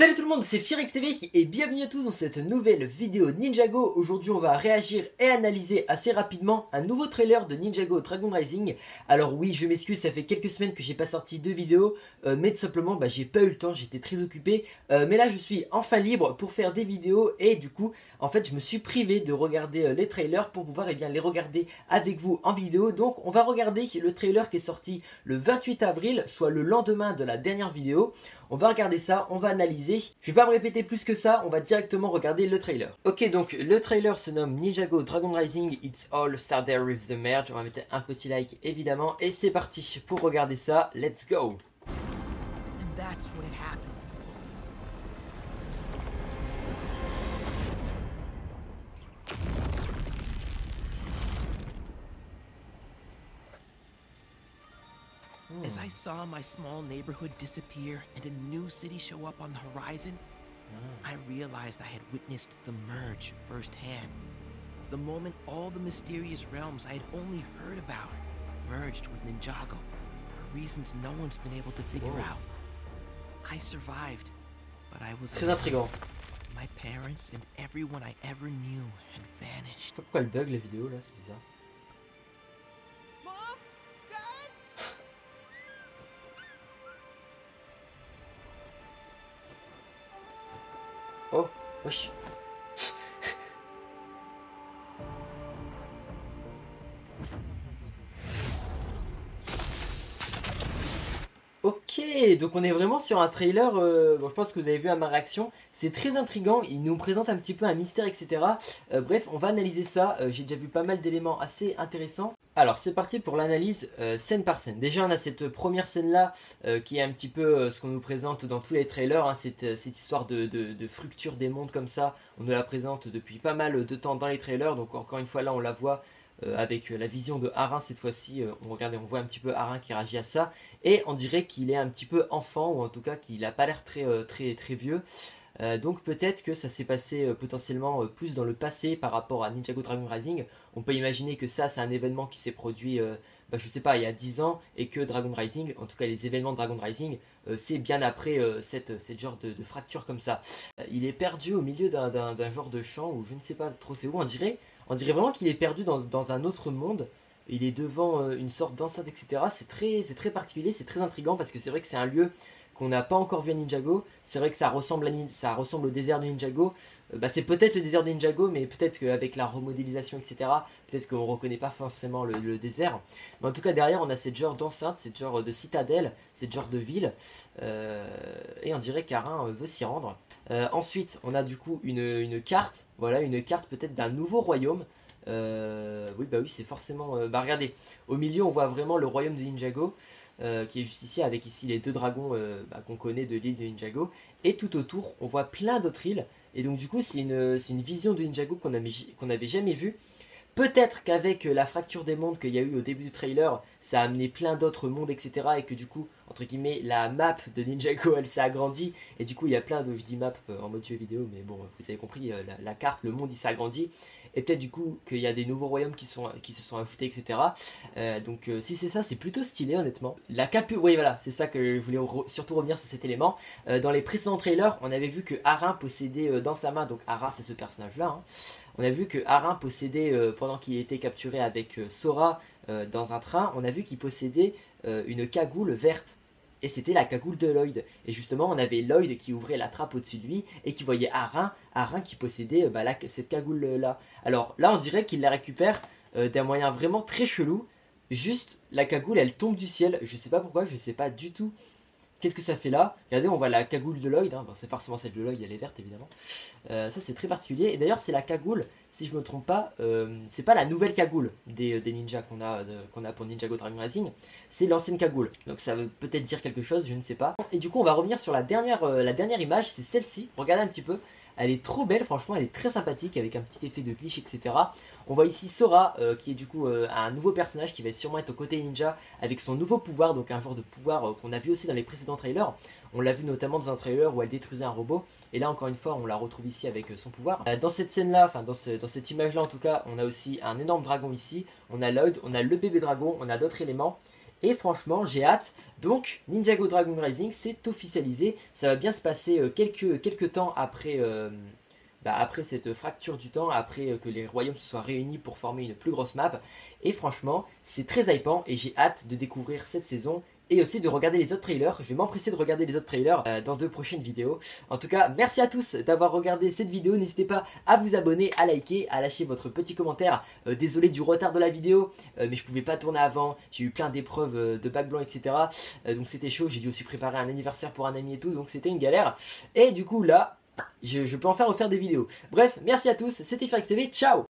Salut tout le monde, c'est FireXTV et bienvenue à tous dans cette nouvelle vidéo Ninjago. Aujourd'hui on va réagir et analyser assez rapidement un nouveau trailer de Ninjago Dragon Rising. Alors oui, je m'excuse, ça fait quelques semaines que j'ai pas sorti de vidéo, mais tout simplement j'ai pas eu le temps, j'étais très occupé. Mais là je suis enfin libre pour faire des vidéos et du coup en fait je me suis privé de regarder les trailers pour pouvoir les regarder avec vous en vidéo. Donc on va regarder le trailer qui est sorti le 28 avril, soit le lendemain de la dernière vidéo. On va regarder ça, on va analyser. Je vais pas me répéter plus que ça, on va directement regarder le trailer. Ok, donc le trailer se nomme Ninjago Dragon Rising, It's All Start There with the Merge. On va mettre un petit like évidemment. Et c'est parti pour regarder ça, let's go. And that's what had happened. As I saw my small neighborhood disappear and a new city show up on the horizon, I realized I had witnessed the merge firsthand. The moment all the mysterious realms I had only heard about merged with Ninjago for reasons no one's been able to figure out. I survived, but I was Très intriguant. my parents and everyone I ever knew had vanished. Pourquoi elle bug la vidéo là, c'est bizarre. Mom? Dad? Oh, wesh. Ok, donc on est vraiment sur un trailer, bon, je pense que vous avez vu à ma réaction, c'est très intriguant, il nous présente un petit peu un mystère, etc. Bref, on va analyser ça, j'ai déjà vu pas mal d'éléments assez intéressants. Alors c'est parti pour l'analyse scène par scène. Déjà on a cette première scène là qui est un petit peu ce qu'on nous présente dans tous les trailers, hein, cette histoire de fructure des mondes comme ça, on nous la présente depuis pas mal de temps dans les trailers, donc encore une fois là on la voit. Avec la vision de Arin cette fois-ci, on voit un petit peu Arin qui réagit à ça et on dirait qu'il est un petit peu enfant ou en tout cas qu'il n'a pas l'air très vieux. Donc peut-être que ça s'est passé potentiellement plus dans le passé par rapport à Ninjago Dragon Rising. On peut imaginer que ça c'est un événement qui s'est produit je sais pas, il y a 10 ans et que Dragon Rising, en tout cas les événements de Dragon Rising, c'est bien après cette genre de fracture comme ça. Il est perdu au milieu d'un genre de champ où je ne sais pas trop c'est où, on dirait vraiment qu'il est perdu dans un autre monde. Il est devant une sorte d'enceinte, etc. C'est très particulier, c'est très intriguant parce que c'est vrai que c'est un lieu qu'on n'a pas encore vu à Ninjago. C'est vrai que ça ressemble au désert de Ninjago. C'est peut-être le désert de Ninjago, mais peut-être qu'avec la remodélisation, etc., peut-être qu'on ne reconnaît pas forcément le désert. Mais en tout cas, derrière, on a cette genre d'enceinte, cette genre de citadelle, cette genre de ville. Et on dirait qu'Arin veut s'y rendre. Ensuite, on a du coup une carte. Voilà, une carte peut-être d'un nouveau royaume. Oui, c'est forcément... regardez, au milieu, on voit vraiment le royaume de Ninjago. Qui est juste ici, avec ici les deux dragons qu'on connaît de l'île de Ninjago. Et tout autour, on voit plein d'autres îles. Et donc du coup, c'est une vision de Ninjago qu'on n'avait jamais vue. Peut-être qu'avec la fracture des mondes qu'il y a eu au début du trailer, ça a amené plein d'autres mondes, etc. Et que du coup, entre guillemets, la map de Ninjago, elle s'est agrandie. Et du coup, il y a plein de, je dis map en mode jeu vidéo, mais bon, vous avez compris, la carte, le monde, il s'est agrandi. Et peut-être du coup qu'il y a des nouveaux royaumes qui se sont ajoutés, etc. Donc si c'est ça, c'est plutôt stylé honnêtement. La capu, oui voilà, c'est ça que je voulais surtout revenir sur cet élément. Dans les précédents trailers, on avait vu que Arin possédait dans sa main, donc Arin c'est ce personnage là, hein. On a vu que Arin possédait, pendant qu'il était capturé avec Sora dans un train, on a vu qu'il possédait une cagoule verte. Et c'était la cagoule de Lloyd. Et justement, on avait Lloyd qui ouvrait la trappe au-dessus de lui et qui voyait Arin qui possédait cette cagoule-là. Alors là, on dirait qu'il la récupère d'un moyen vraiment très chelou. Juste, la cagoule, elle tombe du ciel. Je sais pas pourquoi, je sais pas du tout qu'est-ce que ça fait là. Regardez, on voit la cagoule de Lloyd. Hein. Bon, c'est forcément celle de Lloyd, elle est verte évidemment. Ça, c'est très particulier. Et d'ailleurs, c'est la cagoule, si je me trompe pas, c'est pas la nouvelle cagoule des ninjas qu'on a pour Ninjago Dragon Rising. C'est l'ancienne cagoule. Donc ça veut peut-être dire quelque chose, je ne sais pas. Et du coup, on va revenir sur la dernière image, c'est celle-ci. Regardez un petit peu. Elle est trop belle, franchement, elle est très sympathique avec un petit effet de glitch, etc. On voit ici Sora qui est du coup un nouveau personnage qui va sûrement être au côté ninja avec son nouveau pouvoir, donc un genre de pouvoir qu'on a vu aussi dans les précédents trailers. On l'a vu notamment dans un trailer où elle détruisait un robot. Et là, encore une fois, on la retrouve ici avec son pouvoir. Dans cette scène-là, enfin dans cette image-là en tout cas, on a aussi un énorme dragon ici. On a Lloyd, on a le bébé dragon, on a d'autres éléments. Et franchement, j'ai hâte. Donc, Ninjago Dragon Rising, c'est officialisé. Ça va bien se passer quelques temps après, après cette fracture du temps, après que les royaumes se soient réunis pour former une plus grosse map. Et franchement, c'est très hypant et j'ai hâte de découvrir cette saison et aussi de regarder les autres trailers. Je vais m'empresser de regarder les autres trailers dans 2 prochaines vidéos. En tout cas, merci à tous d'avoir regardé cette vidéo. N'hésitez pas à vous abonner, à liker, à lâcher votre petit commentaire. Désolé du retard de la vidéo, mais je pouvais pas tourner avant. J'ai eu plein d'épreuves de bac blanc, etc. Donc c'était chaud. J'ai dû aussi préparer un anniversaire pour un ami et tout. Donc c'était une galère. Et du coup là, je peux enfin refaire des vidéos. Bref, merci à tous. C'était FRXTV. Ciao!